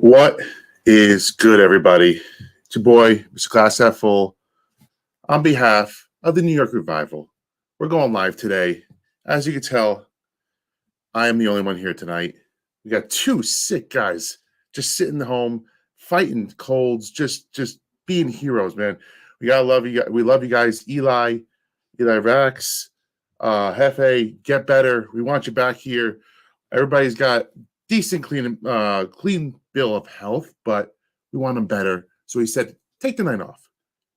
What is good, everybody? It's your boy, Mr. Glass Half Full, on behalf of the New York Revival. We're going live today. As you can tell, I am the only one here tonight. We got two sick guys just sitting at home, fighting colds, just being heroes, man. We gotta love you. We love you guys, Eli Rex, Hefe. Get better. We want you back here. Everybody's got decent, clean bill of health, but we want them better. So he said, take the night off.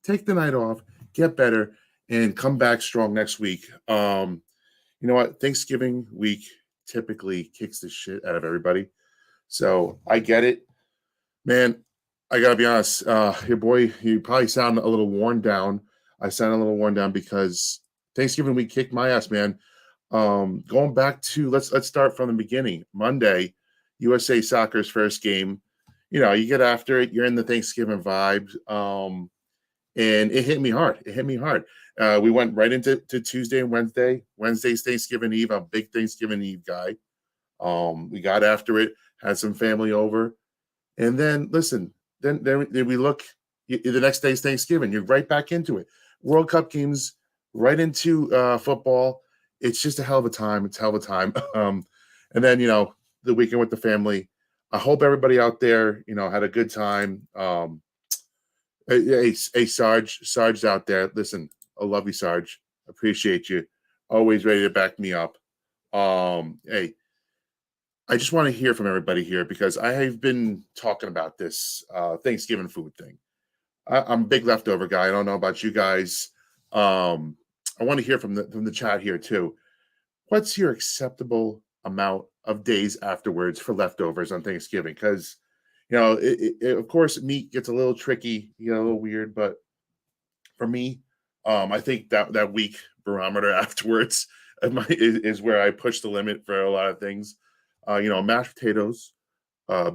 Take the night off, get better, and come back strong next week. You know what? Thanksgiving week typically kicks the shit out of everybody. So I get it. Man, I gotta be honest. Your boy, you probably sound a little worn down. I sound a little worn down because Thanksgiving week kicked my ass, man. Going back to let's start from the beginning. Monday, USA Soccer's first game. You know, you get after it. You're in the Thanksgiving vibes. And it hit me hard. It hit me hard. We went right into Tuesday and Wednesday. Wednesday's Thanksgiving Eve. I'm a big Thanksgiving Eve guy. We got after it, had some family over. And then, listen, then we look, the next day's Thanksgiving. You're right back into it. World Cup games, right into football. It's just a hell of a time. It's a hell of a time. And then, the weekend with the family. I hope everybody out there, had a good time. Hey, Sarge out there. Listen, I love you, Sarge. Appreciate you. Always ready to back me up. Hey, I just want to hear from everybody here because I have been talking about this Thanksgiving food thing. I'm a big leftover guy. I don't know about you guys. I want to hear from the chat here too. What's your acceptable amount of days afterwards for leftovers on Thanksgiving? Because of course, meat gets a little tricky, a little weird. But for me, I think that week barometer afterwards is where I push the limit for a lot of things. Mashed potatoes,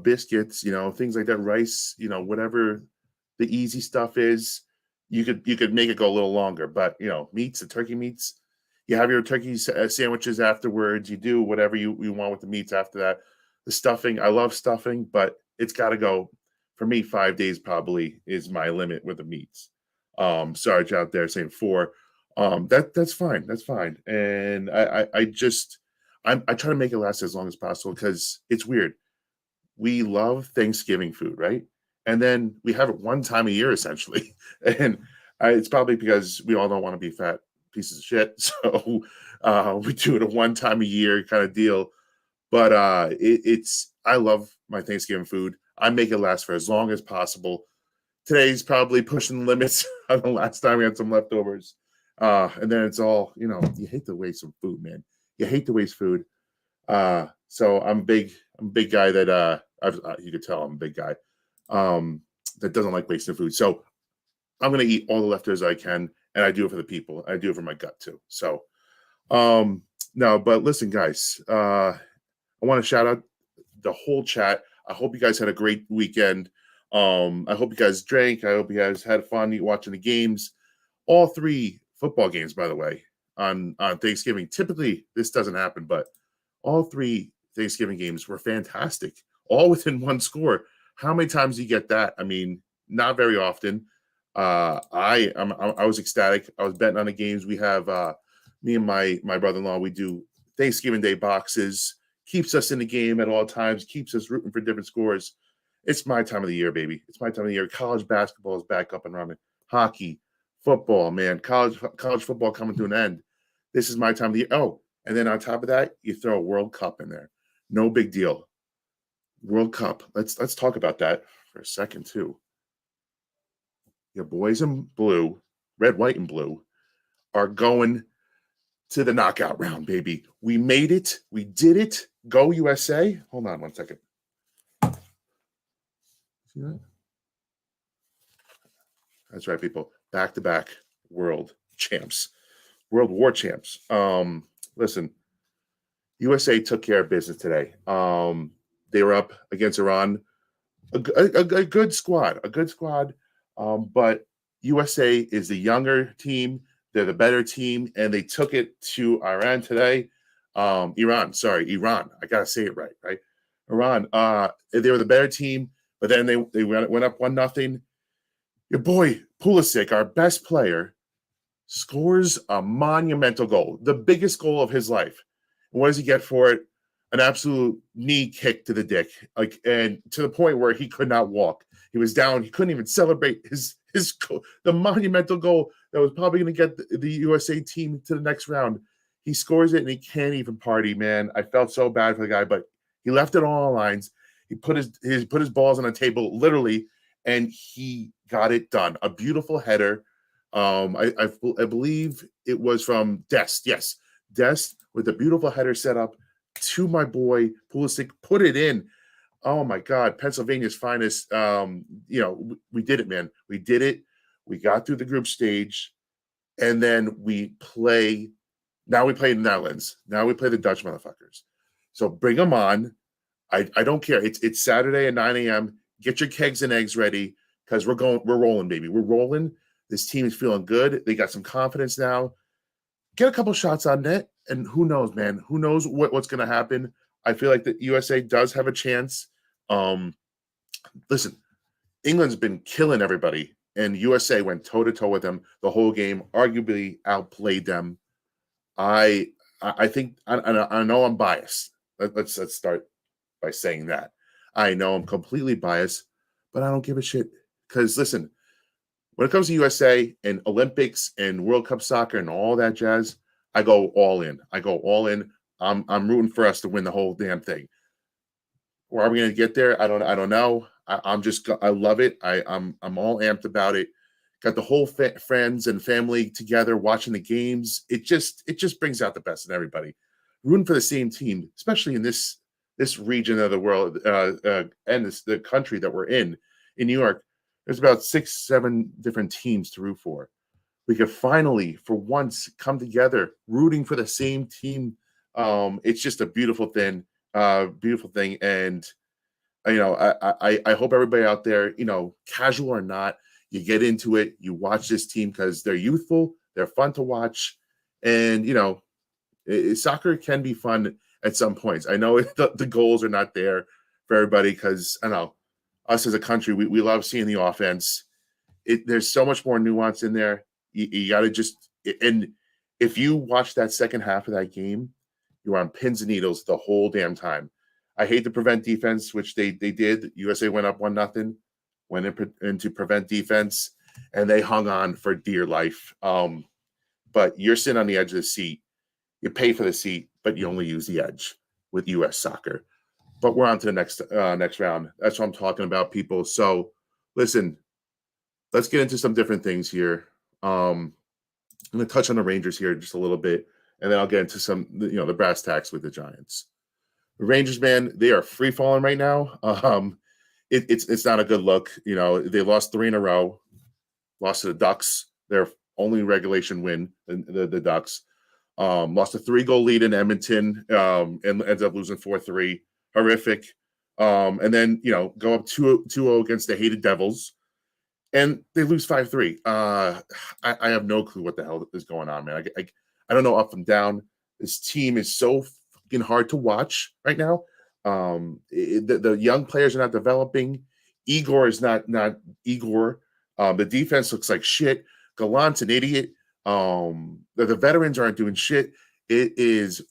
biscuits, things like that, rice, whatever the easy stuff is. You could make it go a little longer, but meats, the turkey meats, you have your turkey sandwiches afterwards. You do whatever you want with the meats after that. The stuffing, I love stuffing, but it's got to go. For me, 5 days probably is my limit with the meats. Sarge out there saying 4. That's fine. That's fine. And I try to make it last as long as possible because it's weird. We love Thanksgiving food, right? And then we have it one time a year essentially, and it's probably because we all don't want to be fat pieces of shit. So we do it a one time a year kind of deal. But I love my Thanksgiving food. I make it last for as long as possible. Today's probably pushing the limits on the last time we had some leftovers. And then it's all, you hate to waste some food, man. You hate to waste food. So I'm a big guy that you could tell I'm a big guy that doesn't like wasting food. So I'm going to eat all the leftovers I can, and I do it for the people. I do it for my gut too. So no, but listen, guys, I want to shout out the whole chat. I hope you guys had a great weekend. I hope you guys drank. I hope you guys had fun watching the games. All 3 football games, by the way, on Thanksgiving. Typically, this doesn't happen, but all 3 Thanksgiving games were fantastic, all within one score. How many times do you get that? I mean, not very often. I was ecstatic. I was betting on the games. We have me and my brother-in-law. We do Thanksgiving Day boxes. Keeps us in the game at all times. Keeps us rooting for different scores. It's my time of the year, baby. It's my time of the year. College basketball is back up and running. Hockey, football, man. College football coming to an end. This is my time of the year. Oh, and then on top of that, you throw a World Cup in there. No big deal. World Cup. Let's talk about that for a second too. Your boys in blue, red, white, and blue, are going to the knockout round, baby. We made it. We did it. Go USA. Hold on one second. See that? That's right, people. Back-to-back world champs. World War champs. Listen, USA took care of business today. They were up against Iran. A good squad. A good squad. But USA is the younger team. They're the better team, and they took it to Iran today. Iran. I gotta say it right? Iran. They were the better team. But then they went up 1-0. Your boy Pulisic, our best player, scores a monumental goal, the biggest goal of his life. And what does he get for it? An absolute knee kick to the dick, and to the point where he could not walk. He was down. He couldn't even celebrate the monumental goal that was probably going to get the USA team to the next round. He scores it and he can't even party, man. I felt so bad for the guy, but he left it all on lines. He put his balls on the table, literally, and he got it done. A beautiful header. I believe it was from Dest. Yes, Dest with a beautiful header set up to my boy Pulisic. Put it in. Oh my God, Pennsylvania's finest. We did it, man. We did it. We got through the group stage, and then we play. Now we play the Netherlands. Now we play the Dutch motherfuckers. So bring them on. I don't care. It's Saturday at 9 a.m. Get your kegs and eggs ready because we're rolling, baby. We're rolling. This team is feeling good. They got some confidence now. Get a couple shots on net, and who knows, man? Who knows what's going to happen? I feel like the USA does have a chance. Listen, England's been killing everybody, and USA went toe-to-toe with them the whole game, arguably outplayed them. I think I know I'm biased. Let's start by saying that. I know I'm completely biased, but I don't give a shit. Because listen, when it comes to USA and Olympics and World Cup soccer and all that jazz, I go all in. I'm rooting for us to win the whole damn thing. Where are we going to get there? I don't know. I love it. I'm all amped about it. Got the whole friends and family together watching the games. It just brings out the best in everybody. Rooting for the same team, especially in this region of the world and the country that we're in New York. There's about 6-7 different teams to root for. We could finally, for once, come together, rooting for the same team. It's just a beautiful thing. And I hope everybody out there, casual or not, you get into it. You watch this team because they're youthful, they're fun to watch, and soccer can be fun at some points. I know the goals are not there for everybody because I know us as a country, we love seeing the offense. There's so much more nuance in there. You got to and if you watch that second half of that game, you're on pins and needles the whole damn time. I hate to prevent defense, which they did. USA went up 1-0, went into prevent defense, and they hung on for dear life. But you're sitting on the edge of the seat. You pay for the seat, but you only use the edge with U.S. soccer. But we're on to the next round. That's what I'm talking about, people. So, listen, let's get into some different things here. I'm going to touch on the Rangers here just a little bit, and then I'll get into some, the brass tacks with the Giants. The Rangers, man, they are free falling right now. It's not a good look. They lost 3 in a row, lost to the Ducks, their only regulation win, the Ducks. Lost a 3-goal lead in Edmonton, and ended up losing 4-3. Horrific. And then, go up 2-0 against the hated Devils, and they lose 5-3. I have no clue what the hell is going on, man. I don't know up and down. This team is so fucking hard to watch right now. The young players are not developing. Igor is not Igor. The defense looks like shit. Gallant's an idiot. The veterans aren't doing shit. It's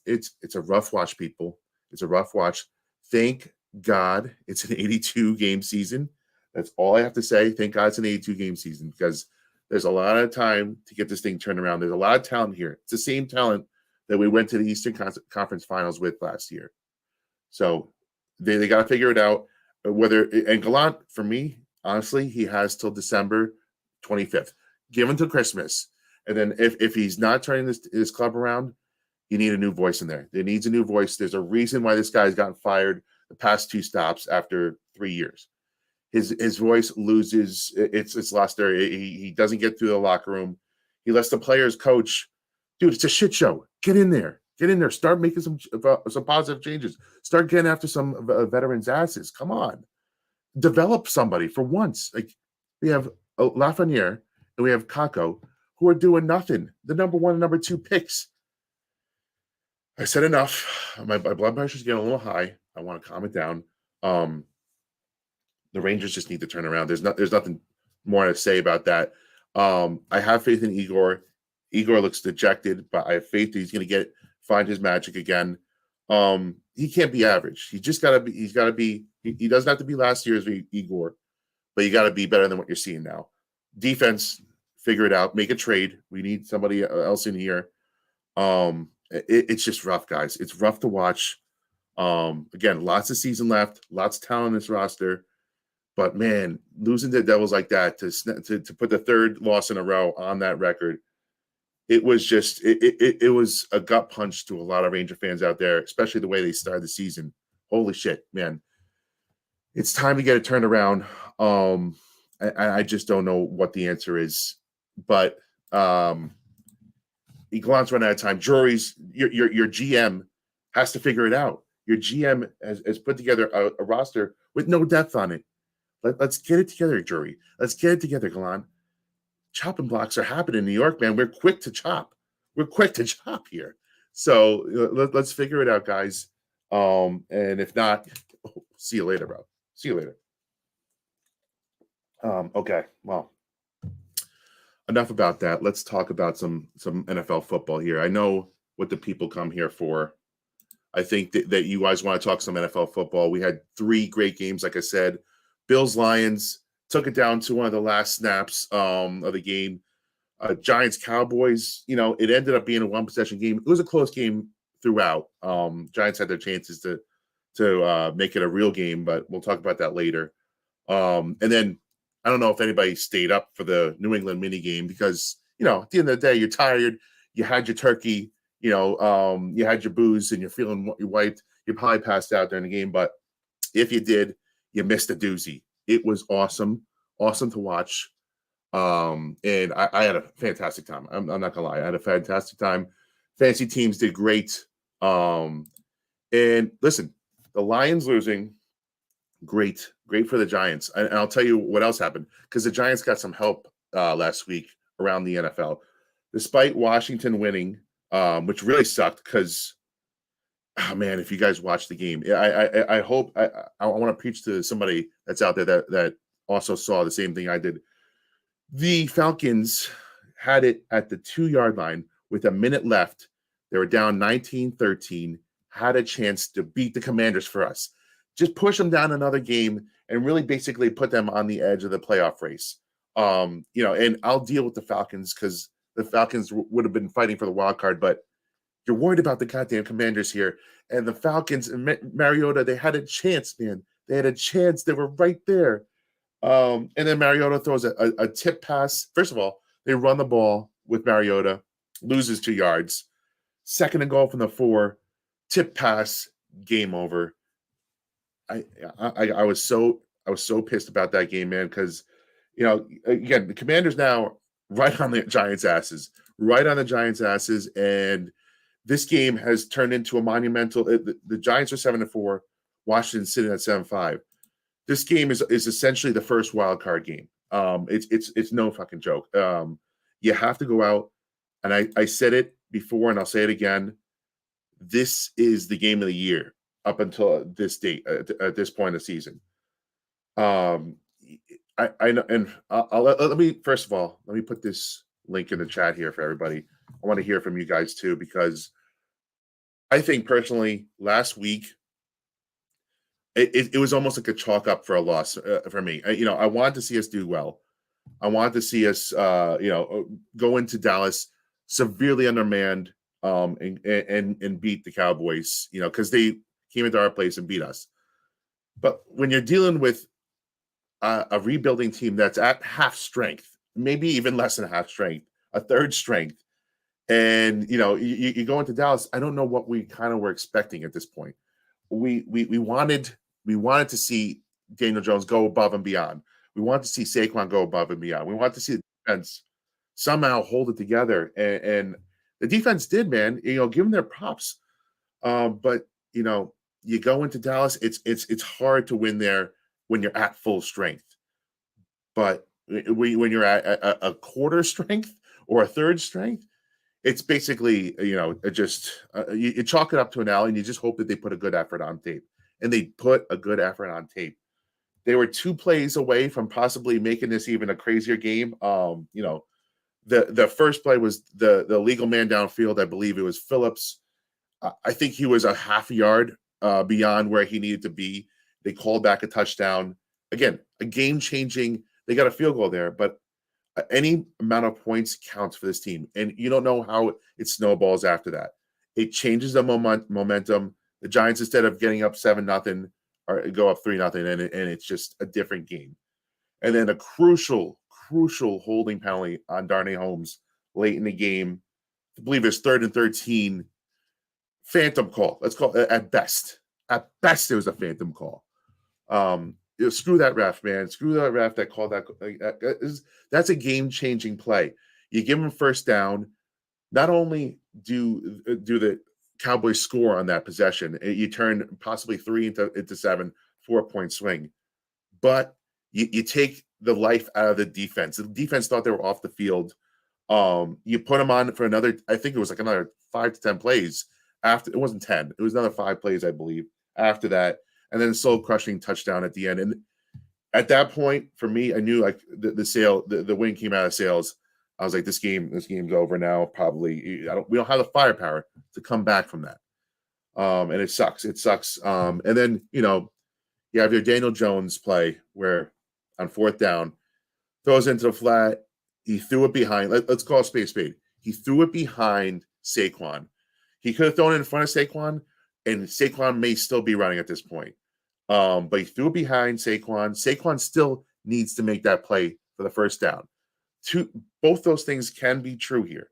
a rough watch, people. It's a rough watch. Thank God it's an 82 game season. That's all I have to say. Thank God it's an 82 game season because there's a lot of time to get this thing turned around. There's a lot of talent here. It's the same talent that we went to the Eastern Conference Finals with last year. So they got to figure it out. And Gallant, for me, honestly, he has till December 25th. Give him till Christmas. And then if he's not turning this club around, you need a new voice in there. There needs a new voice. There's a reason why this guy's gotten fired the past 2 stops after 3 years. His voice loses its luster. He doesn't get through the locker room. He lets the players coach. Dude, it's a shit show. Get in there. Start making some positive changes. Start getting after some veterans' asses. Come on. Develop somebody for once. Like we have Lafreniere and we have Kako who are doing nothing. The number 1 and number 2 picks. I said enough. My blood pressure's getting a little high. I want to calm it down. The Rangers just need to turn around. There's nothing more to say about that. I have faith in Igor. Igor looks dejected, but I have faith that he's going to find his magic again. He can't be average. He doesn't have to be last year's Igor, but you got to be better than what you're seeing now. Defense, figure it out. Make a trade. We need somebody else in here. It's just rough, guys. It's rough to watch. Again, lots of season left, lots of talent in this roster. But man, losing to the Devils like that to put the third loss in a row on that record, it was just it was a gut punch to a lot of Ranger fans out there, especially the way they started the season. Holy shit, man! It's time to get it turned around. I just don't know what the answer is, but Galant's running out of time. Drury's your GM has to figure it out. Your GM has put together a roster with no depth on it. Let's get it together, Drury. Let's get it together, Gallant. Chopping blocks are happening in New York, man. We're quick to chop. We're quick to chop here. So let's figure it out, guys. And if not, see you later, bro. See you later. Okay, well, enough about that. Let's talk about some NFL football here. I know what the people come here for. I think that you guys want to talk some NFL football. We had 3 great games, like I said. Bills-Lions took it down to one of the last snaps of the game. Giants-Cowboys, it ended up being a one-possession game. It was a close game throughout. Giants had their chances to make it a real game, but we'll talk about that later. And then I don't know if anybody stayed up for the New England mini game because, at the end of the day, you're tired. You had your turkey, you had your booze and you're feeling wiped. You probably passed out during the game, but if you did, you missed a doozy. It was awesome to watch. And I had a fantastic time. I'm not gonna lie. I had a fantastic time. Fantasy teams did great. And listen, the Lions losing, great for the Giants. And I'll tell you what else happened because the Giants got some help last week around the NFL. Despite Washington winning, which really sucked because, oh man, if you guys watch the game, I hope I want to preach to somebody that's out there that also saw the same thing I did. The Falcons had it at the 2-yard line with a minute left. They were down 19-13, had a chance to beat the Commanders for us. Just push them down another game and really basically put them on the edge of the playoff race. And I'll deal with the Falcons because the Falcons would have been fighting for the wild card, but you're worried about the goddamn Commanders here. And the Falcons and Mariota, they had a chance, man. They had a chance. They were right there. And then Mariota throws a tip pass. First of all, they run the ball with Mariota, loses 2 yards. 2nd and goal from the 4, tip pass, game over. I was so pissed about that game, man, because again, the Commanders now right on the Giants' asses, and this game has turned into a monumental. The Giants are 7-4, Washington sitting at 7-5. This game is essentially the first wild card game. It's no fucking joke. You have to go out, and I said it before, and I'll say it again. This is the game of the year up until this date at this point of the season. I know, and let me first of all let me put this link in the chat here for everybody. I want to hear from you guys too because I think personally last week it was almost like a chalk up for a loss for me. I wanted to see us do well. I wanted to see us go into Dallas severely undermanned and beat the Cowboys. Because they came into our place and beat us. But when you're dealing with a rebuilding team that's at half strength, maybe even less than half strength, a third strength, and you go into Dallas, I don't know what we kind of were expecting at this point. We wanted to see Daniel Jones go above and beyond. We wanted to see Saquon go above and beyond. We wanted to see the defense somehow hold it together, and the defense did, man. Give them their props. But you go into Dallas, it's hard to win there when you're at full strength. But when you're at a quarter strength or a third strength, it's basically you chalk it up to an alley, and you just hope that they put a good effort on tape. And they put a good effort on tape. They were 2 plays away from possibly making this even a crazier game. The first play was the legal man downfield. I believe it was Phillips. I think he was a half yard beyond where he needed to be. They called back a touchdown. Again, a game changing. They got a field goal there, but any amount of points counts for this team, and you don't know how it snowballs after that. It changes the momentum. The Giants, instead of getting up 7-0, or go up 3-0, and it's just a different game. And then a crucial holding penalty on Darnay Holmes late in the game. I believe it's 3rd and 13. Phantom call. Let's call it at best. At best, it was a phantom call. Screw that ref, man. Screw that ref that called that. That's a game-changing play. You give them first down. Not only do the Cowboys score on that possession, you turn possibly 3 into 7, 4-point swing, but you take the life out of the defense. The defense thought they were off the field. You put them on for another, I think it was like another 5 to 10 plays after. It wasn't 10. It was another 5 plays, I believe, after that. And then soul-crushing touchdown at the end. And at that point, for me, I knew like the win came out of sales. I was like, this game's over now. Probably, we don't have the firepower to come back from that. And it sucks. It sucks. And then, you have your Daniel Jones play where on 4th down, throws into the flat. He threw it behind. Let's call it spade. He threw it behind Saquon. He could have thrown it in front of Saquon, and Saquon may still be running at this point. But he threw it behind Saquon. Saquon still needs to make that play for the first down. Both those things can be true here.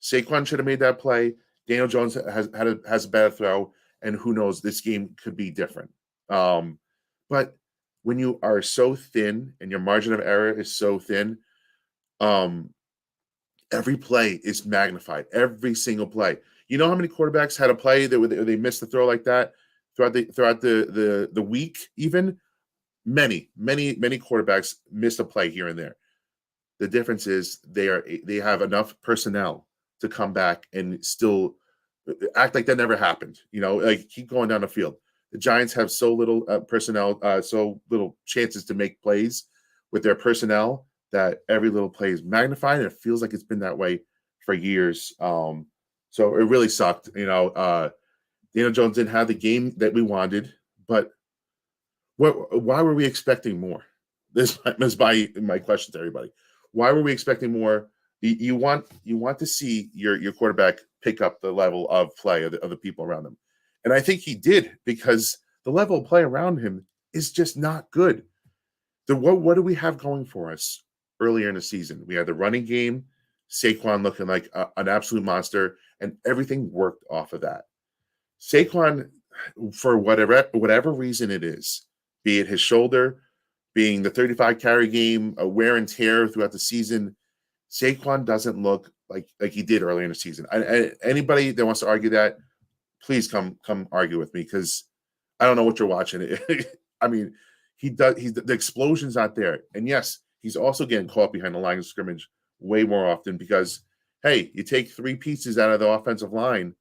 Saquon should have made that play. Daniel Jones has a better throw, and who knows, this game could be different. But when you are so thin and your margin of error is so thin, every play is magnified. Every single play. You know how many quarterbacks had a play that they missed the throw like that throughout the week? Even many quarterbacks missed a play here and there. The difference is they have enough personnel to come back and still act like that never happened. Like keep going down the field. The Giants have so little personnel, so little chances to make plays with their personnel that every little play is magnified, and it feels like it's been that way for years. So it really sucked. Daniel Jones didn't have the game that we wanted, but why were we expecting more? This is my question to everybody. Why were we expecting more? You want to see your quarterback pick up the level of play of the people around him. And I think he did, because the level of play around him is just not good. What do we have going for us earlier in the season? We had the running game, Saquon looking like an absolute monster, and everything worked off of that. Saquon, for whatever reason it is, be it his shoulder, being the 35 carry game, a wear and tear throughout the season, Saquon doesn't look like he did earlier in the season. Anybody that wants to argue that, please come argue with me, because I don't know what you're watching. I mean, the explosion's not there. And yes, he's also getting caught behind the line of scrimmage way more often because, hey, you take 3 pieces out of the offensive line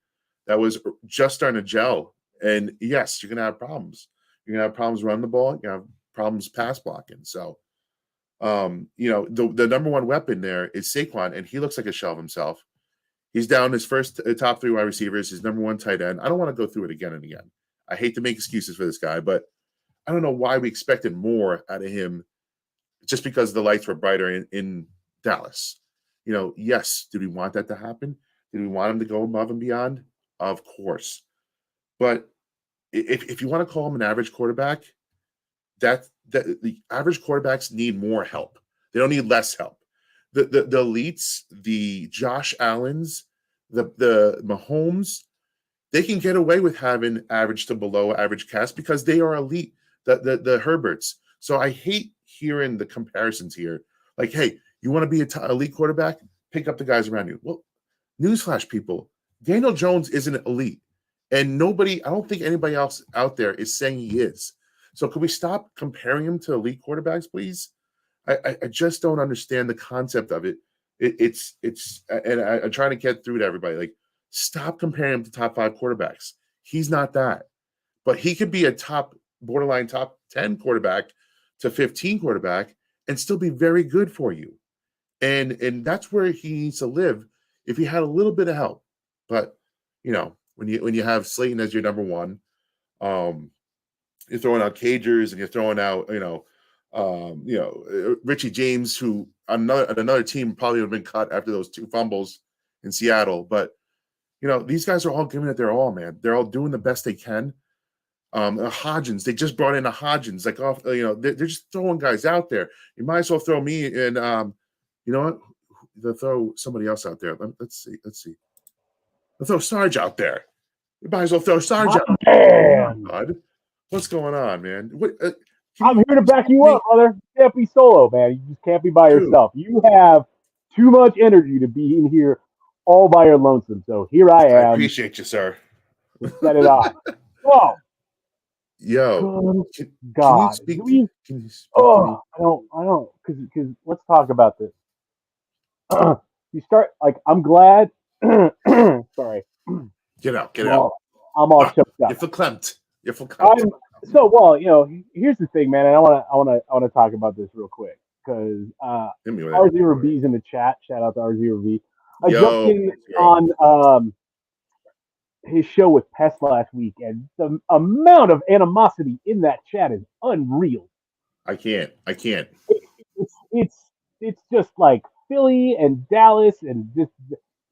that was just starting to gel, and yes, you're going to have problems. You're going to have problems running the ball. You're going to have problems pass blocking. So, the number one weapon there is Saquon, and he looks like a shell of himself. He's down his first top 3 wide receivers, his number 1 tight end. I don't want to go through it again and again. I hate to make excuses for this guy, but I don't know why we expected more out of him just because the lights were brighter in Dallas. Yes, did we want that to happen? Did we want him to go above and beyond? Of course. But if you want to call him an average quarterback, that the average quarterbacks need more help. They don't need less help. The elites, the Josh Allens, the Mahomes, they can get away with having average to below average cast because they are elite. The Herberts. So I hate hearing the comparisons here. Like, hey, you want to be an elite quarterback? Pick up the guys around you. Well, newsflash, people, Daniel Jones isn't elite. And I don't think anybody else out there is saying he is. So can we stop comparing him to elite quarterbacks, please? I just don't understand the concept of it. And I'm trying to get through to everybody. Like, stop comparing him to top 5 quarterbacks. He's not that. But he could be a borderline top 10 quarterback to 15 quarterback and still be very good for you. And that's where he needs to live if he had a little bit of help. But when you have Slayton as your number one, you're throwing out Cagers and you're throwing out Richie James, who another team probably would have been cut after those 2 fumbles in Seattle. But these guys are all giving it their all, man. They're all doing the best they can. Hodgins, they just brought in a Hodgins, they're just throwing guys out there. You might as well throw me in. You know what? They'll throw somebody else out there. Let's see. They'll throw Sarge out there. You might as well throw Sarge out there. Bud. What's going on, man? I'm here to back you up, brother. You can't be solo, man. You just can't be by yourself. You have too much energy to be in here all by your lonesome. So here I am. I appreciate you, sir. Set it off. Whoa. Yo, God. Can you speak to me? I don't, because let's talk about this. You start, I'm glad. Sorry. Get out. I'm all choked up. You're verklempt. Here's the thing, man, and I want to talk about this real quick because R0B's in the chat. Shout out to R0B. I jumped in on his show with Pest last week, and the amount of animosity in that chat is unreal. I can't. It's just like Philly and Dallas, and just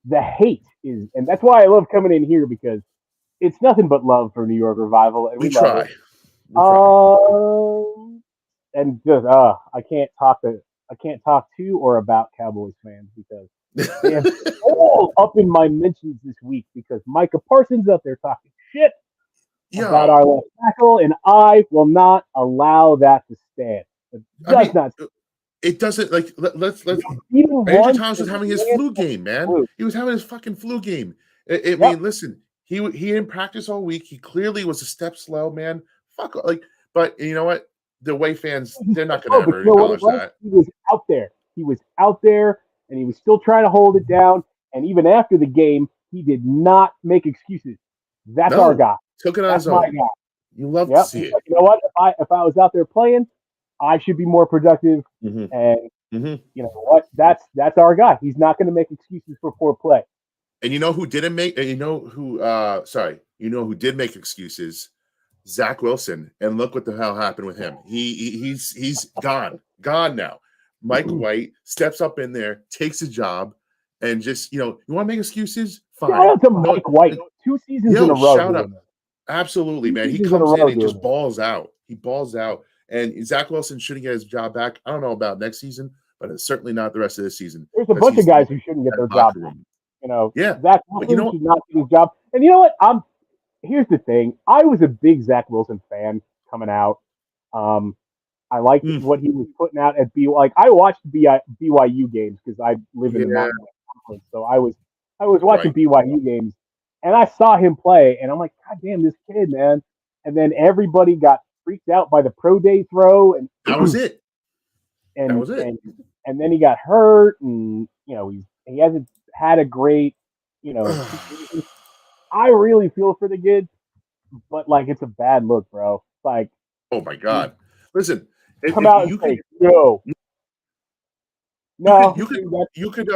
the hate is, and that's why I love coming in here because it's nothing but love for New York Revival, and we love it. And just I can't talk to or about Cowboys fans because they have all up in my mentions this week because Micah Parsons up there talking shit about our left tackle, and I will not allow that to stand. It doesn't let's Andrew Thomas was having his flu game, man. He was having his fucking flu game. I mean, listen, he didn't practice all week. He clearly was a step slow, man. But you know what? The way fans, they're not going to ever acknowledge that. He was out there, and he was still trying to hold it down. And even after the game, he did not make excuses. That's our guy. Took it on his own. My guy. You love to see it. You know what? If I was out there playing, I should be more productive. Mm-hmm. And you know what? That's our guy. He's not going to make excuses for poor play. And you know who didn't make? You know who did make excuses? Zach Wilson. And look what the hell happened with him. He's gone now. Mike White steps up in there, takes a job, and just you want to make excuses? Fine. Shout out to Mike White. 2 seasons in a row. Shout out. Absolutely, man. He comes in and just balls out. He balls out. And Zach Wilson shouldn't get his job back. I don't know about next season, but it's certainly not the rest of this season. There's a bunch of guys who shouldn't get their job back. Zach Wilson should not get his job. And you know what? Here's the thing. I was a big Zach Wilson fan coming out. I liked what he was putting out at BYU. Like I watched BYU games because I live in the Mountain West Conference, so I was watching BYU games, and I saw him play, and I'm like, God damn, this kid, man! And then everybody got freaked out by the pro day throw, and that was it. And that was it. And then he got hurt, and he hasn't had a great, I really feel for the kid, but it's a bad look, bro. Like, oh my God, listen. Come out and say no. You could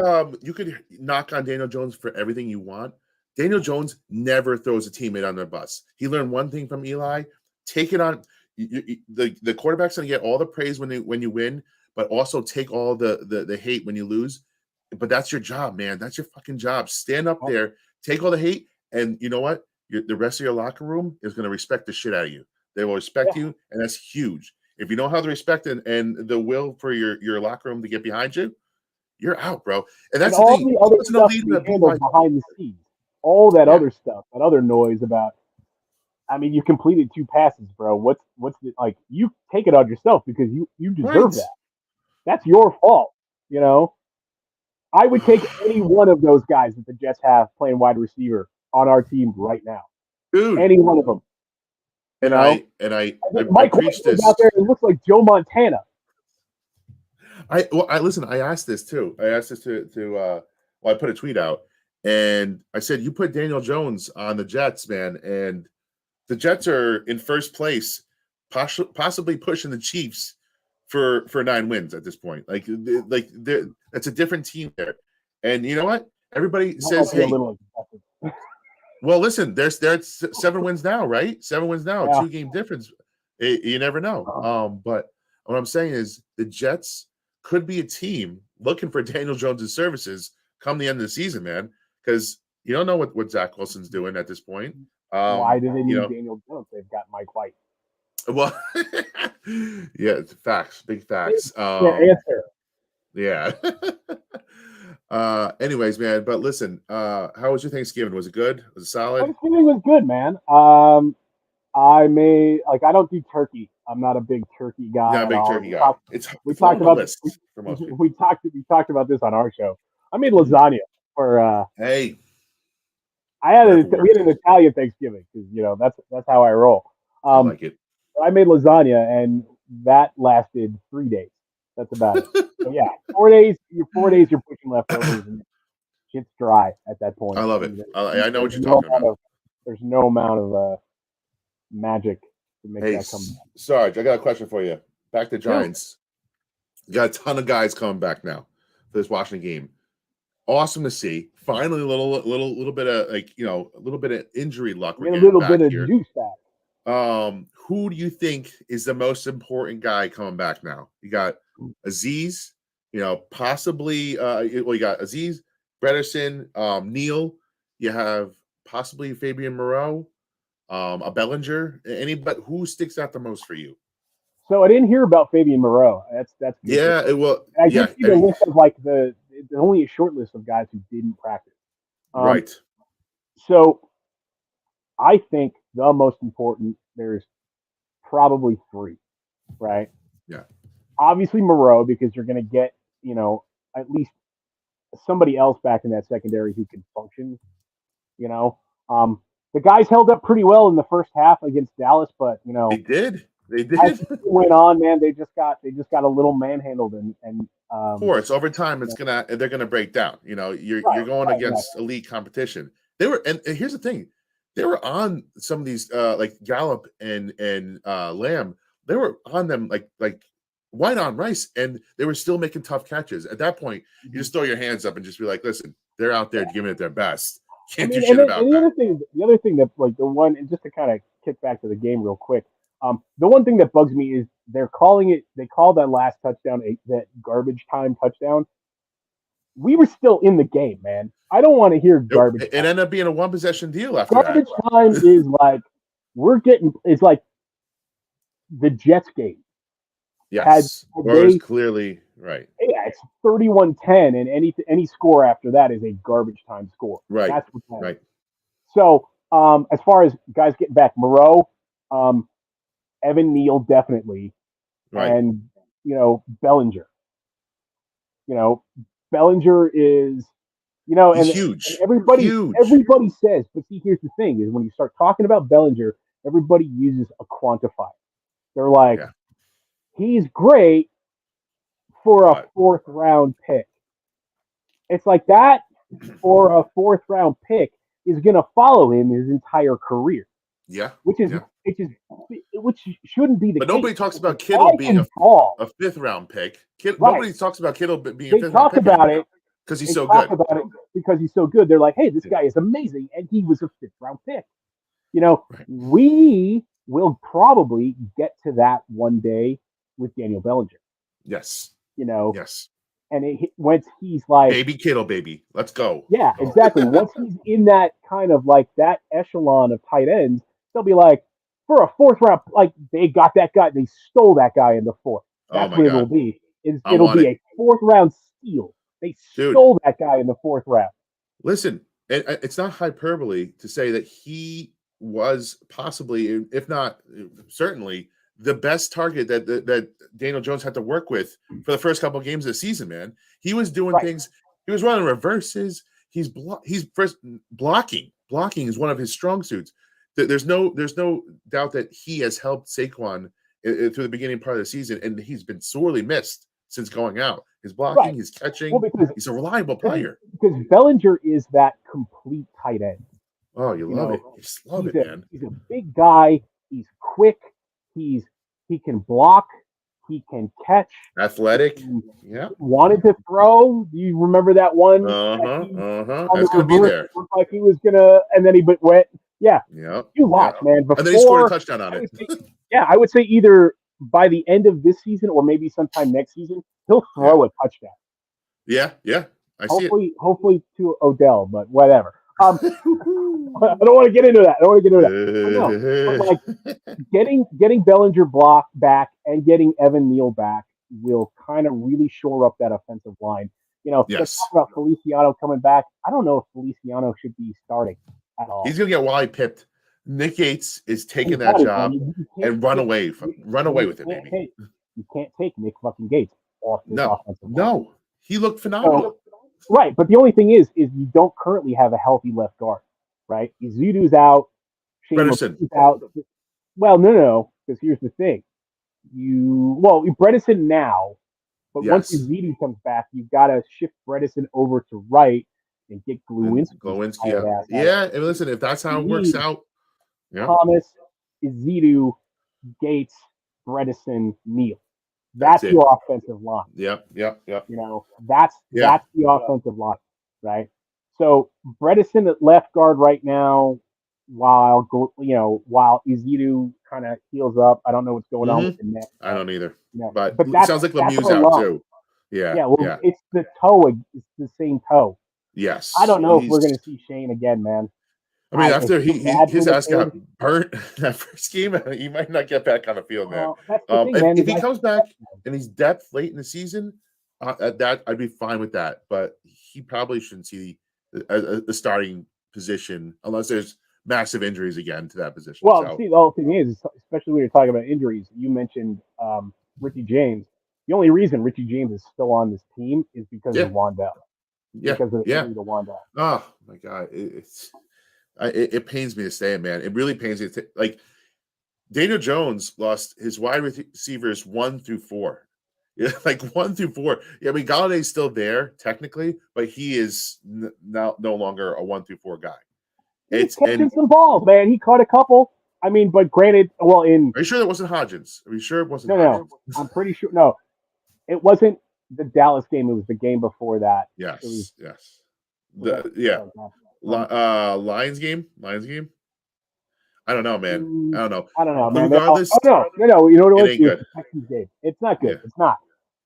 knock on Daniel Jones for everything you want. Daniel Jones never throws a teammate on the bus. He learned one thing from Eli: take it on. The quarterback's gonna get all the praise when you win, but also take all the hate when you lose. But that's your job, man. That's your fucking job. Stand up there, take all the hate, and you know what? The rest of your locker room is gonna respect the shit out of you. They will respect you, and that's huge. If you don't have the respect and the will for your locker room to get behind you, you're out, bro. And that's all the other stuff handled behind the scenes. All that other stuff, that other noise about. I mean, you completed 2 passes, bro. What's you take it on yourself because you deserve that. That's your fault. I would take any one of those guys that the Jets have playing wide receiver on our team right now. Dude. Any one of them. Mike White goes out there and looks like Joe Montana. I asked this too. I put a tweet out and I said, you put Daniel Jones on the Jets, man, and the Jets are in first place, possibly pushing the Chiefs for 9 wins at this point. Like that's a different team there. And you know what? Everybody says, hey. Well, listen, they're 7 wins now, right? 7 wins now, 2-game difference. You never know. But what I'm saying is the Jets could be a team looking for Daniel Jones' services come the end of the season, man, because you don't know what Zach Wilson's doing at this point. Why do they need Daniel Jones? They've got Mike White. Well, yeah, it's facts, big facts. Answer. Yeah. Anyways, man, but listen, how was your Thanksgiving? Was it good? Was it solid? Thanksgiving was good, man. I don't do turkey. I'm not a big turkey guy. Not a big turkey guy. We talked about this for most people. We talked about this on our show. I made lasagna for. Hey. We had an Italian Thanksgiving because that's how I roll. I like it. I made lasagna and that lasted 3 days. That's about it. So yeah, 4 days. 4 days you're pushing leftovers and shit's dry at that point. I love it. I know what you're talking about. There's no amount of magic to make that come back. Sarge, I got a question for you. Back to Giants. You got a ton of guys coming back now for this Washington game. Awesome to see. Finally, a little bit of a little bit of injury luck. A little bit of juice back. Who do you think is the most important guy coming back now? You got Aziz, possibly. You got Aziz, Bredesen, Neal. You have possibly Fabian Moreau, a Bellinger. Anybody who sticks out the most for you? So I didn't hear about Fabian Moreau. That's good. Yeah. I did see the list of there's only a short list of guys who didn't practice. Right. So I think the most important, there's probably 3, right? Yeah. Obviously Moreau, because you're going to get, at least somebody else back in that secondary who can function, the guys held up pretty well in the first half against Dallas, but they did. As it went on, man, they just got a little manhandled and of course, over time they're gonna break down. You're going against elite competition. They were, and here's the thing, they were on some of these like Gallup and Lamb. They were on them like white on rice, and they were still making tough catches. At that point, you just throw your hands up and just be like, "Listen, they're out there giving it their best." Can't do shit about that. The other thing that the one, and just to kind of kick back to the game real quick. The one thing that bugs me is they call that last touchdown that garbage time touchdown. We were still in the game, man. I don't want to hear garbage. It ended up being a 1-possession deal after garbage that. Time is like it's like the Jets game. Yes. Or it's clearly right. Yeah, it's 31-10, and any score after that is a garbage time score. Right. That's what that right. Is. So as far as guys getting back, Moreau, Evan Neal definitely, right. And Bellinger. Bellinger is, he's and huge. And everybody says, but see, here's the thing: is when you start talking about Bellinger, everybody uses a quantifier. They're like, he's great for a 4th round pick. It's like that, or a 4th round pick is going to follow him his entire career. Yeah, which shouldn't be the case. But nobody talks about Kittle being a 5th round pick. Nobody talks about Kittle being a 5th round pick. They talk about it because he's so good. Because he's so good. They're like, hey, this guy is amazing, and he was a 5th round pick. We will probably get to that one day with Daniel Bellinger. Yes. Yes. And once he's like, baby Kittle, baby, let's go. Yeah, exactly. Once he's in that kind of like that echelon of tight ends, they'll be like, for a 4th round, like they got that guy, they stole that guy in the 4th. That's what it'll be. It'll be a 4th round steal. They stole that guy in the 4th round. Listen, it's not hyperbole to say that he was possibly, if not certainly, the best target that Daniel Jones had to work with for the first couple of games of the season, man. He was doing things. He was running reverses. He's first blocking. Blocking is one of his strong suits. There's no doubt that he has helped Saquon through the beginning part of the season, and he's been sorely missed since going out. His blocking, his catching. Well, he's a reliable player. Because Bellinger is that complete tight end. Oh, you love it. You just love it, man. He's a big guy. He's quick. He can block. He can catch. Athletic. He Yeah. wanted to throw. Do you remember that one? That's gonna be there. Looked like he was gonna, and then he went. Yeah. Yeah. You watch, man. And then he scored a Before, touchdown on it. I would say either by the end of this season or maybe sometime next season, he'll throw a touchdown. Yeah. I see it. Hopefully to Odell, but whatever. I don't want to get into that. But like getting Bellinger block back and getting Evan Neal back will kind of really shore up that offensive line. You know, yes. Talk about Feliciano coming back. I don't know if Feliciano should be starting at all. He's gonna get wildly pipped. Nick Gates is taking that job and run away with it, baby. You can't take Nick fucking Gates off this offensive line. No, he looked phenomenal. Right, but the only thing is you don't currently have a healthy left guard, right? Izudu's out, Bredesen out. Well, no, because here's the thing: Bredesen now, but once Izudu comes back, you've got to shift Bredesen over to right and get Glowinski. Yeah, and listen, if that's how it works out, Thomas, Izudu, Gates, Bredesen, Neal. That's your offensive line. Yep. You know, that's the offensive line, right? So Bredesen at left guard right now, while Izudu kind of heals up. I don't know what's going on with the neck. I don't either. No. But it sounds like Lemieux's out too. Yeah. It's the toe. It's the same toe. Yes. I don't know if we're going to see Shane again, man. I mean, after his ass got burnt that first game, he might not get back on the field, man. If he comes back and he's depth late in the season, that I'd be fine with that. But he probably shouldn't see the starting position unless there's massive injuries again to that position. Well, see, the whole thing is, especially when you're talking about injuries, you mentioned Richie James. The only reason Richie James is still on this team is because of Wandell. Because of the injury to Wandell. Oh my God, it pains me to say it, man. It really pains me. Like Daniel Jones lost his wide receivers 1 through 4. Yeah, like 1 through 4. Yeah, I mean Galladay's still there technically, but he is now no longer a 1 through 4 guy. He's catching some balls, man. He caught a couple. I mean, but granted, are you sure that wasn't Hodgins? Are you sure it wasn't? No. I'm pretty sure. No, it wasn't the Dallas game. It was the game before that. Yes. Lions game. I don't know, man. I don't know. Man. Regardless, no. You know what it was? It ain't good. Texans game. It's not good. Yeah. It's not.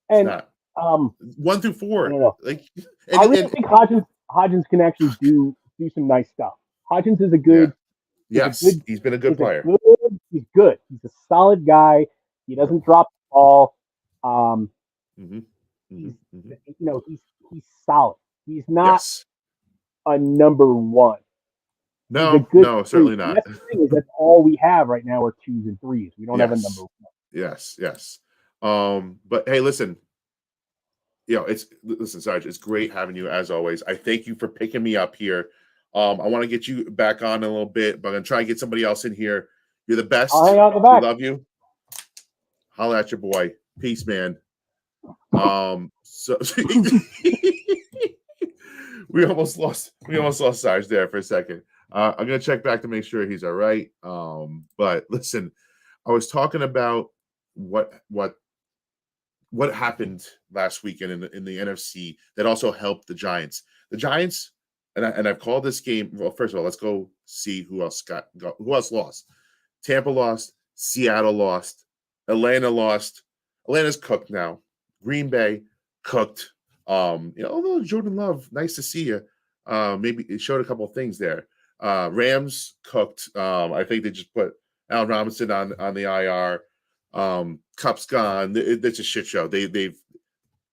And it's not. 1 through 4. I really think Hodgins can actually do some nice stuff. Hodgins is a good. He's been a good player. He's good. He's a solid guy. He doesn't drop the ball. He's solid. He's not a number one. No, certainly not. That's the thing is that's all we have right now are 2s and 3s. We don't have a number one. Yes. But hey, listen. Sarge, it's great having you as always. I thank you for picking me up here. I want to get you back on a little bit, but I'm gonna try and get somebody else in here. You're the best. I'll hang out in the back. We love you. Holla at your boy. Peace, man. So we almost lost Sarge there for a second. I'm gonna check back to make sure he's all right. But listen, I was talking about what happened last weekend in the NFC that also helped the Giants. The Giants, and I've called this game. Well, first of all, let's go see who else lost. Tampa lost. Seattle lost. Atlanta lost. Atlanta's cooked now. Green Bay cooked. Although Jordan Love, nice to see you. Maybe it showed a couple of things there. Rams cooked. I think they just put Allen Robinson on the IR. Cup's gone. It's a shit show. They've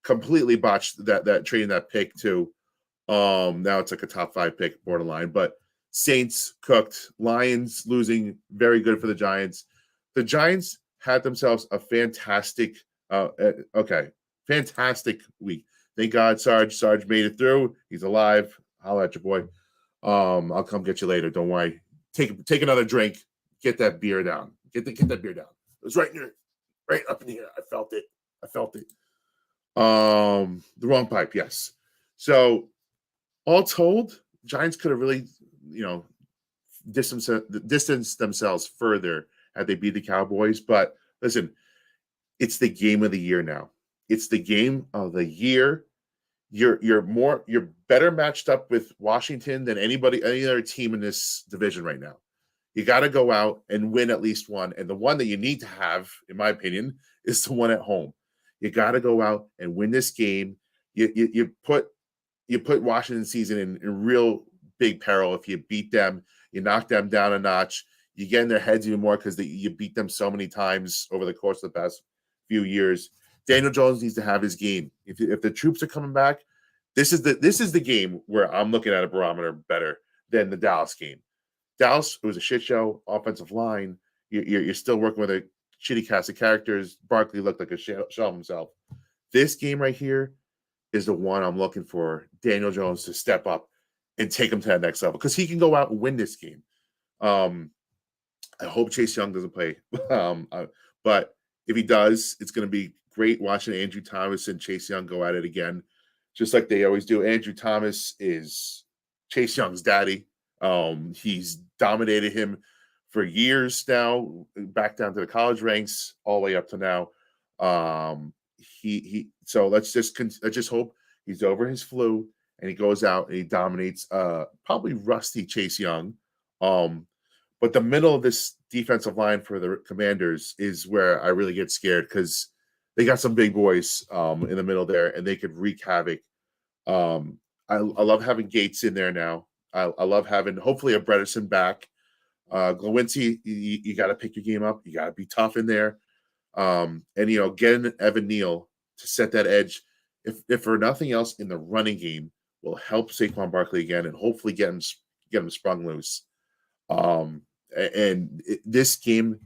completely botched that trading that pick too. Now it's like a top 5 pick borderline. But Saints cooked. Lions losing. Very good for the Giants. The Giants had themselves a fantastic week. Thank God Sarge made it through. He's alive. Holla at your boy. I'll come get you later. Don't worry. Take another drink. Get that beer down. Get that beer down. It was right up in here. I felt it. The wrong pipe, yes. So all told, Giants could have really, distanced themselves further had they beat the Cowboys. But listen, It's the game of the year now. It's the game of the year. You're better matched up with Washington than any other team in this division right now. You got to go out and win at least one. And the one that you need to have, in my opinion, is the one at home. You got to go out and win this game. You put Washington season in real big peril if you beat them. You knock them down a notch. You get in their heads even more because you beat them so many times over the course of the past few years. Daniel Jones needs to have his game. If the troops are coming back, this is the game where I'm looking at a barometer better than the Dallas game. Dallas, it was a shit show. Offensive line, you're still working with a shitty cast of characters. Barkley looked like a shell himself. This game right here is the one I'm looking for Daniel Jones to step up and take him to that next level because he can go out and win this game. I hope Chase Young doesn't play, but if he does, it's going to be great watching Andrew Thomas and Chase Young go at it again, just like they always do. Andrew Thomas is Chase Young's daddy. He's dominated him for years now, back down to the college ranks, all the way up to now. So let's just hope he's over his flu and he goes out and he dominates probably rusty Chase Young. But the middle of this defensive line for the Commanders is where I really get scared because they got some big boys in the middle there and they could wreak havoc. I love having Gates in there now. I love having hopefully a Bredesen back. Glowinski, you got to pick your game up. You got to be tough in there. And getting Evan Neal to set that edge, if for nothing else, in the running game, will help Saquon Barkley again and hopefully get him sprung loose. This game,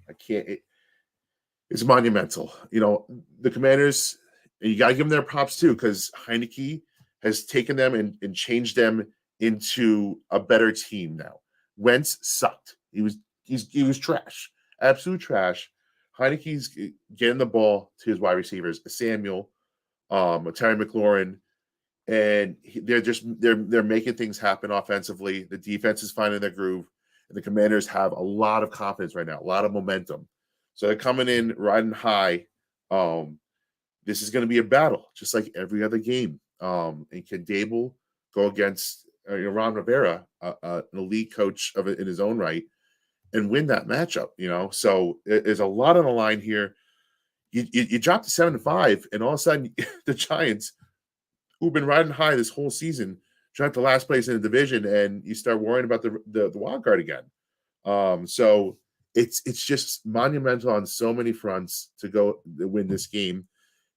it's monumental. The Commanders, and you got to give them their props too, because Heineke has taken them and changed them into a better team now. Wentz sucked. He was trash, absolute trash. Heineke's getting the ball to his wide receivers, Samuel, Terry McLaurin, and they're making things happen offensively. The defense is finding their groove, and the Commanders have a lot of confidence right now, a lot of momentum. So they're coming in riding high. This is going to be a battle, just like every other game. And can Dable go against Ron Rivera, an elite coach in his own right, and win that matchup? So there's a lot on the line here. You drop to 7-5, and all of a sudden the Giants, who've been riding high this whole season, drop to last place in the division, and you start worrying about the wild card again. So it's just monumental on so many fronts to win this game,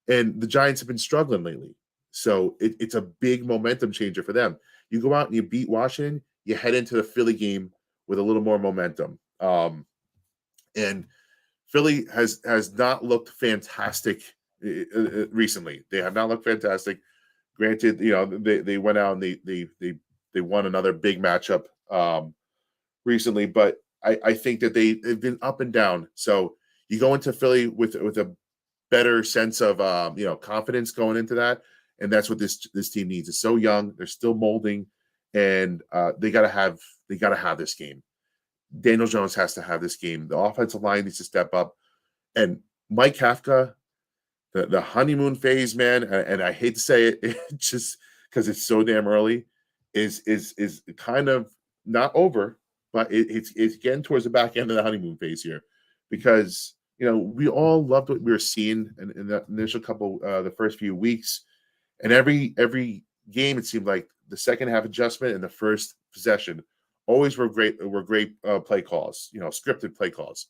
and the Giants have been struggling lately. So it's a big momentum changer for them. You go out and you beat Washington, you head into the Philly game with a little more momentum. And Philly has not looked fantastic recently. They have not looked fantastic. Granted, they went out and they won another big matchup recently, but I think that they've been up and down. So you go into Philly with a better sense of confidence going into that, and that's what this team needs. It's so young, they're still molding, and they gotta have this game. Daniel Jones has to have this game. The offensive line needs to step up, and Mike Kafka, the honeymoon phase, man, and I hate to say it, just because it's so damn early, is kind of not over, but it's getting towards the back end of the honeymoon phase here, because we all loved what we were seeing in the initial the first few weeks, and every game it seemed like the second half adjustment and the first possession always were great play calls, scripted play calls.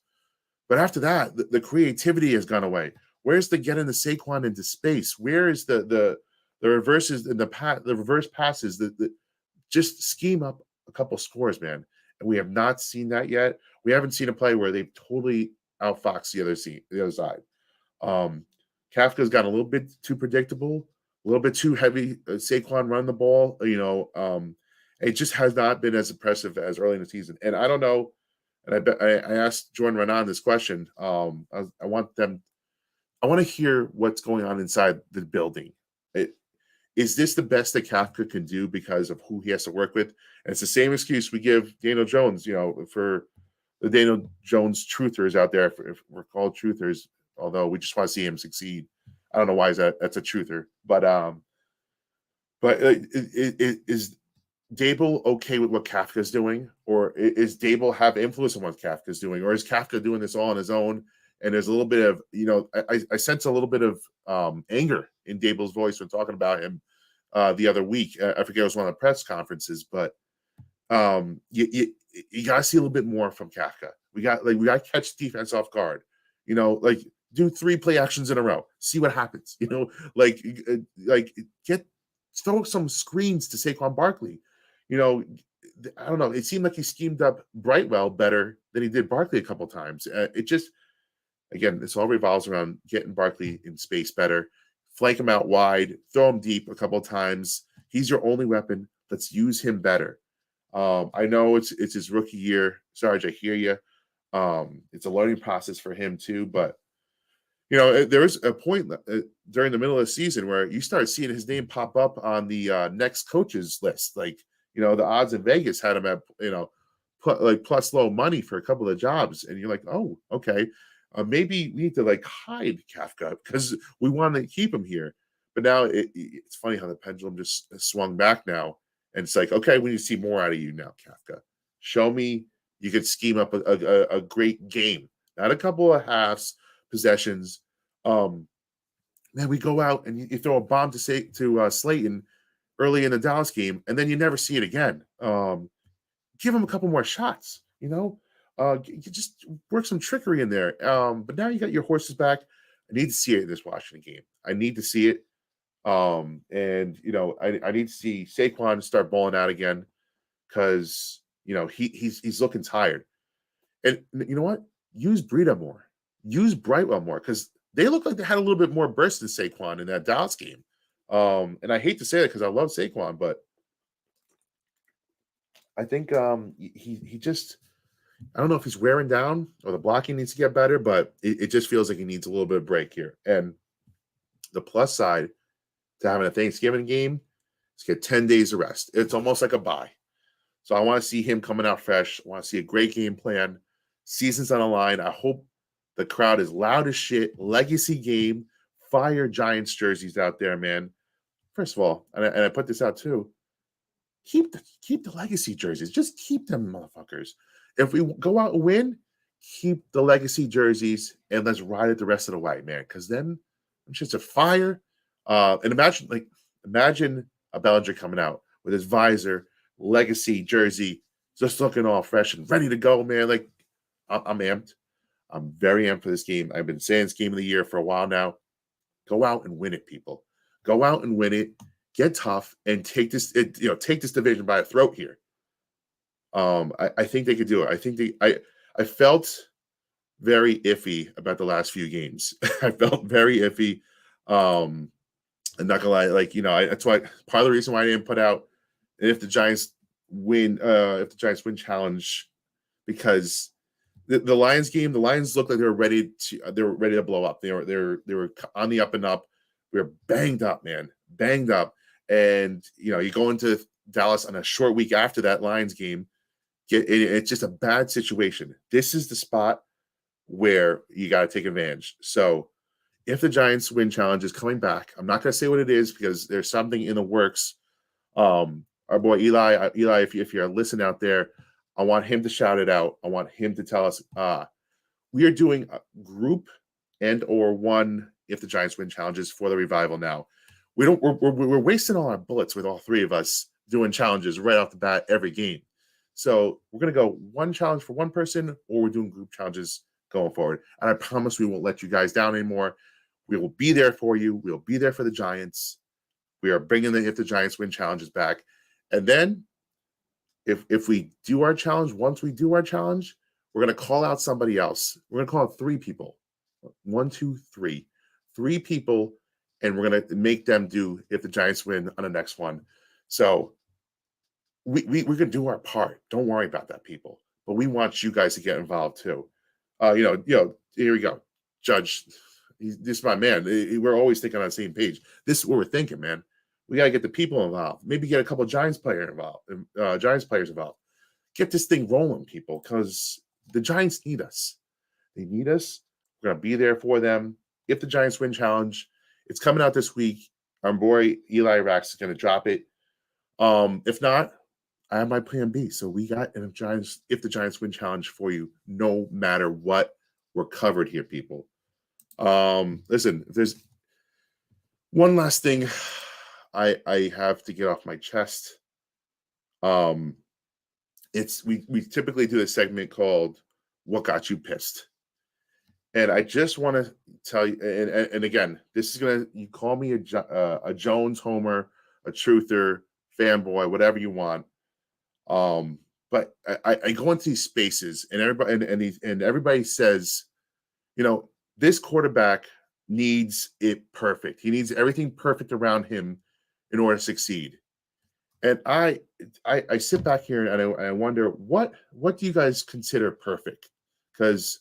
But after that, the creativity has gone away. Where's the getting the Saquon into space? Where is the reverses and the reverse passes that just scheme up a couple scores, man? And we have not seen that yet. We haven't seen a play where they've totally outfoxed the other side. Kafka's got a little bit too predictable, a little bit too heavy. Saquon run the ball, it just has not been as impressive as early in the season. And I don't know. And I asked Jordan Renan this question. I want to hear what's going on inside the building. Is this the best that Kafka can do because of who he has to work with? And it's the same excuse we give Daniel Jones, for the Daniel Jones truthers out there, if we're called truthers. although we just want to see him succeed. I don't know why that's a truther, but is Dable okay with what Kafka's doing, or is Dable have influence on what Kafka's doing, or is Kafka doing this all on his own? And there's a little bit of, I sense a little bit of anger in Dable's voice when talking about him the other week. I forget, it was one of the press conferences, but you got to see a little bit more from Kafka. We got to catch defense off guard. Do 3 play actions in a row, see what happens. Throw some screens to Saquon Barkley. I don't know. It seemed like he schemed up Brightwell better than he did Barkley a couple times. Again, this all revolves around getting Barkley in space better. Flank him out wide, throw him deep a couple times. He's your only weapon. Let's use him better. I know it's his rookie year. Sarge, I hear you. It's a learning process for him too, but there was a point during the middle of the season where you start seeing his name pop up on the next coaches list. The odds in Vegas had him at, plus low money for a couple of jobs. And you're like, oh, okay. Maybe we need to hide Kafka because we want to keep him here. But now it's funny how the pendulum just swung back now. And it's like, okay, we need to see more out of you now, Kafka. Show me you could scheme up a great game, not a couple of halves, possessions. Man, we go out and you throw a bomb to Slayton early in the Dallas game, and then you never see it again. Give him a couple more shots, you just work some trickery in there. But now you got your horses back. I need to see it in this Washington game. I need to see it. I need to see Saquon start balling out again because, he's looking tired. And you know what? Use Breida more. Use Brightwell more because they look like they had a little bit more burst than Saquon in that Dallas game. And I hate to say that because I love Saquon, but I think he just – I don't know if he's wearing down or the blocking needs to get better, but it just feels like he needs a little bit of break here. And the plus side to having a Thanksgiving game is get 10 days of rest. It's almost like a bye. So I want to see him coming out fresh. I want to see a great game plan. Season's on the line. I hope the crowd is loud as shit. Legacy game. Fire Giants jerseys out there, man. First of all, and I put this out too, keep the legacy jerseys. Just keep them, motherfuckers. If we go out and win, keep the legacy jerseys and let's ride it the rest of the way, man. Because then it's just a fire. And imagine a Bellinger coming out with his visor, legacy jersey, just looking all fresh and ready to go, man. I'm amped. I'm very amped for this game. I've been saying it's game of the year for a while now. Go out and win it, people. Go out and win it. Get tough and take this division by the throat here. I think they could do it. I felt very iffy about the last few games. I felt very iffy. I'm not gonna lie, that's why part of the reason why I didn't put out if the Giants win challenge, because the Lions game, the Lions looked like they were ready to blow up. They were on the up and up. We were banged up, man, banged up. And you go into Dallas on a short week after that Lions game. It's just a bad situation. This is the spot where you got to take advantage. So if the Giants win challenge is coming back, I'm not going to say what it is because there's something in the works. Our boy Eli, if you're listening out there, I want him to shout it out. I want him to tell us we are doing a group and or one if the Giants win challenges for the revival now. We're wasting all our bullets with all three of us doing challenges right off the bat every game. So we're going to go one challenge for one person, or we're doing group challenges going forward. And I promise we won't let you guys down anymore. We will be there for you. We'll be there for the Giants. We are bringing the if the Giants win challenges back. And then if we do our challenge, once we do our challenge, we're going to call out somebody else. We're going to call out 3 people. 1, 2, 3. 3 people, and we're going to make them do if the Giants win on the next one. So we're going to do our part. Don't worry about that, people. But we want you guys to get involved too. Here we go. Judge, this is my man. We're always thinking on the same page. This is what we're thinking, man. We got to get the people involved. Maybe get a couple of Giants players involved. Get this thing rolling, people, because the Giants need us. They need us. We're going to be there for them. If the Giants win challenge, it's coming out this week. Our boy Eli Rax is going to drop it. If not, I have my plan B. So we got if the Giants win challenge for you, no matter what. We're covered here, people. Listen, if there's one last thing I have to get off my chest. It's we typically do a segment called "What Got You Pissed," and I just want to tell you. And again, this is you call me a Jones homer, a truther, fanboy, whatever you want. But I go into these spaces, and everybody says, this quarterback needs it perfect. He needs everything perfect around him in order to succeed. And I sit back here and I wonder what do you guys consider perfect? Because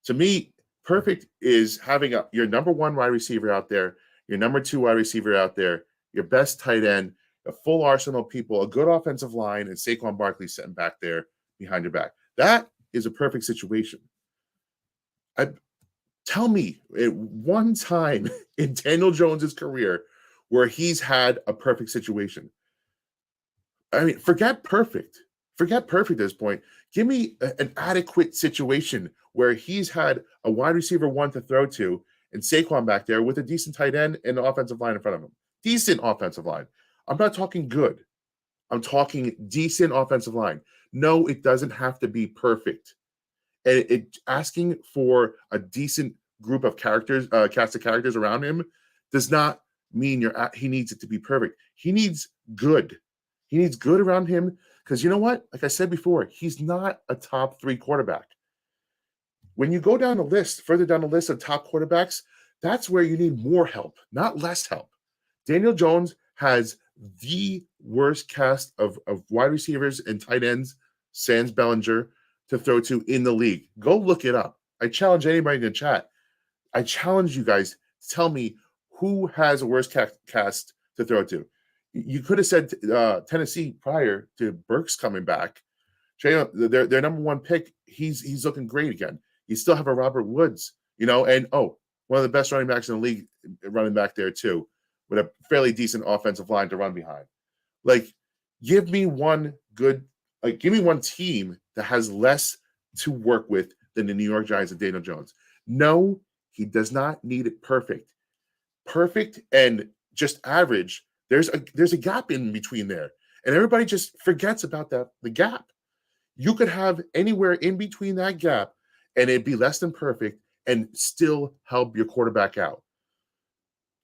to me, perfect is having your number one wide receiver out there, your number two wide receiver out there, your best tight end, a full arsenal of people, a good offensive line, and Saquon Barkley sitting back there behind your back. That is a perfect situation. Tell me at one time in Daniel Jones's career where he's had a perfect situation. I mean, forget perfect. Forget perfect at this point. Give me an adequate situation where he's had a wide receiver one to throw to and Saquon back there with a decent tight end and an offensive line in front of him. Decent offensive line. I'm not talking good. I'm talking decent offensive line. No, it doesn't have to be perfect. And asking for a decent group of characters, cast of characters around him, does not mean he needs it to be perfect. He needs good. He needs good around him because you know what? Like I said before, he's not a top 3 quarterback. When you go down the list, further down the list of top quarterbacks, that's where you need more help, not less help. Daniel Jones has the worst cast of wide receivers and tight ends, sans Bellinger, to throw to in the league. Go look it up. I challenge anybody in the chat. I challenge you guys to tell me who has a worse cast to throw to. You could have said Tennessee prior to Burks coming back. Their number one pick, he's looking great again. You still have a Robert Woods, and one of the best running backs in the league running back there too, with a fairly decent offensive line to run behind. Give me one team that has less to work with than the New York Giants and Daniel Jones. No, he does not need it perfect. Perfect and just average. There's a gap in between there. And everybody just forgets about the gap. You could have anywhere in between that gap and it'd be less than perfect and still help your quarterback out.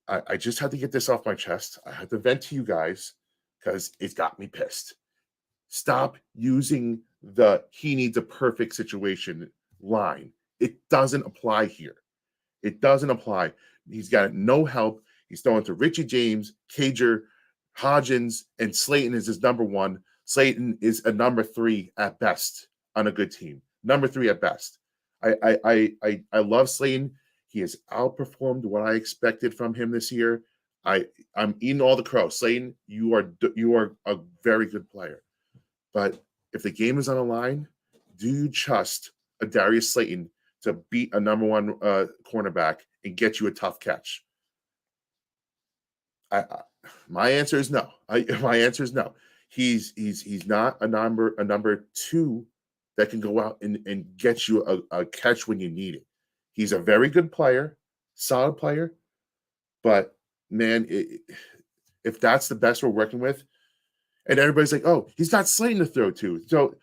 I just had to get this off my chest. I had to vent to you guys because it's got me pissed. Stop using he needs a perfect situation line. It doesn't apply here. It doesn't apply. He's got no help. He's throwing to Richie James, Cager, Hodgins, and Slayton is his number one. Slayton is a number 3 at best on a good team. Number 3 at best. I love Slayton. He has outperformed what I expected from him this year. I'm eating all the crow. Slayton, you are a very good player. But if the game is on the line, do you trust a Darius Slayton to beat a number 1 cornerback and get you a tough catch? My answer is no. My answer is no. He's not a number 2 that can go out and get you a catch when you need it. He's a very good player, solid player, but man, if that's the best we're working with, and everybody's like, oh, he's got Slayton to throw to, so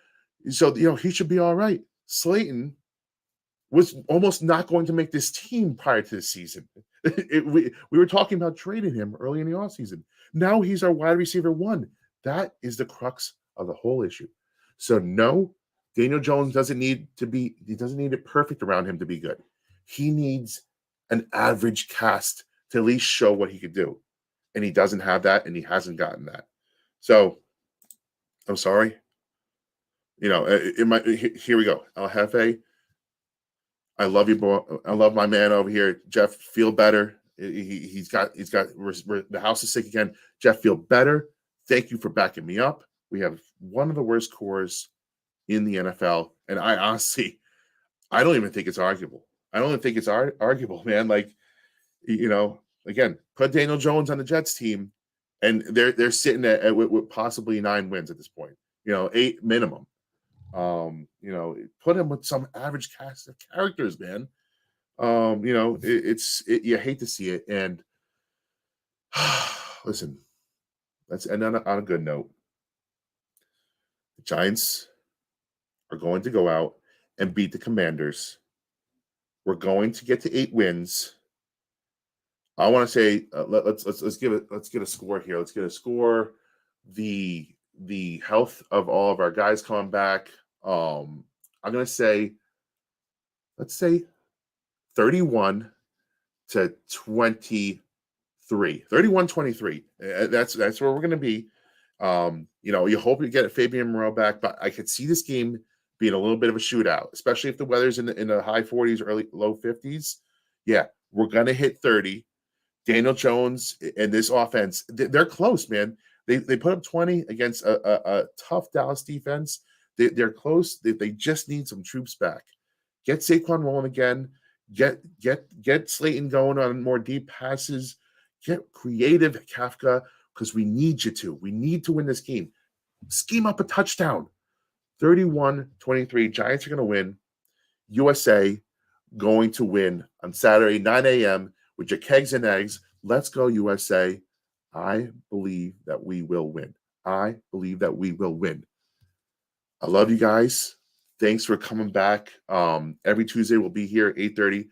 he should be all right. Slayton was almost not going to make this team prior to the season. We were talking about trading him early in the offseason. Now he's our wide receiver 1. That is the crux of the whole issue. So no, Daniel Jones doesn't need it perfect around him to be good. He needs an average cast to at least show what he could do. And he doesn't have that, and he hasn't gotten that. So I'm sorry. Here we go. El Jefe, I love you, boy. I love my man over here. Jeff, feel better. He's got the house is sick again. Jeff, feel better. Thank you for backing me up. We have one of the worst cores in the NFL. And I honestly, I don't even think it's arguable. I don't think it's arguable, man. Like, again, put Daniel Jones on the Jets team, and they're sitting with possibly 9 wins at this point. 8 minimum. Put him with some average cast of characters, man. You hate to see it. And listen, let's end on a good note. The Giants are going to go out and beat the Commanders. We're going to get to 8 wins. I want to say let's get a score here. Let's get a score. The health of all of our guys coming back. I'm gonna say, let's say 31-23. 31-23. That's where we're gonna be. You hope you get Fabian Moreau back, but I could see this game being a little bit of a shootout, especially if the weather's in the high 40s, low 50s. Yeah, we're gonna hit 30. Daniel Jones and this offense, they're close, man. They put up 20 against a tough Dallas defense. They're close. They just need some troops back. Get Saquon rolling again. Get Slayton going on more deep passes. Get creative, Kafka, because we need you to. We need to win this game. Scheme up a touchdown. 31-23. Giants are going to win. USA going to win on Saturday, 9 a.m. with your kegs and eggs. Let's go, USA. I believe that we will win. I believe that we will win. I love you guys. Thanks for coming back. Every Tuesday we'll be here at 8:30.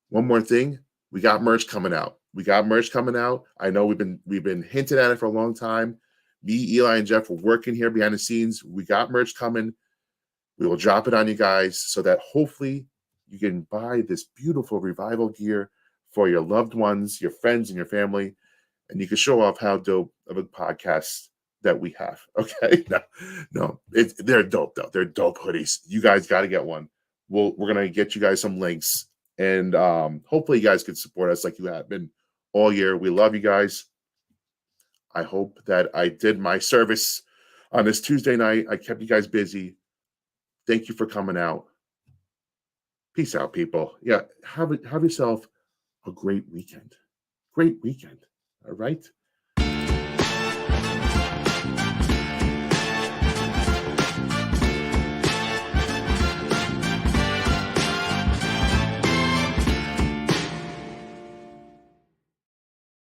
One more thing. We got merch coming out. I know we've been hinting at it for a long time. Me, Eli, and Jeff were working here behind the scenes. We got merch coming. We will drop it on you guys so that hopefully you can buy this beautiful Revival gear for your loved ones, your friends, and your family, and you can show off how dope of a podcast that we have. Okay, no, they're dope though. They're dope hoodies. You guys got to get one. We're gonna get you guys some links, and hopefully you guys can support us like you have been all year. We love you guys. I hope that I did my service on this Tuesday night. I kept you guys busy. Thank you for coming out. Peace out, people. Yeah, have yourself a great weekend. Great weekend. All right.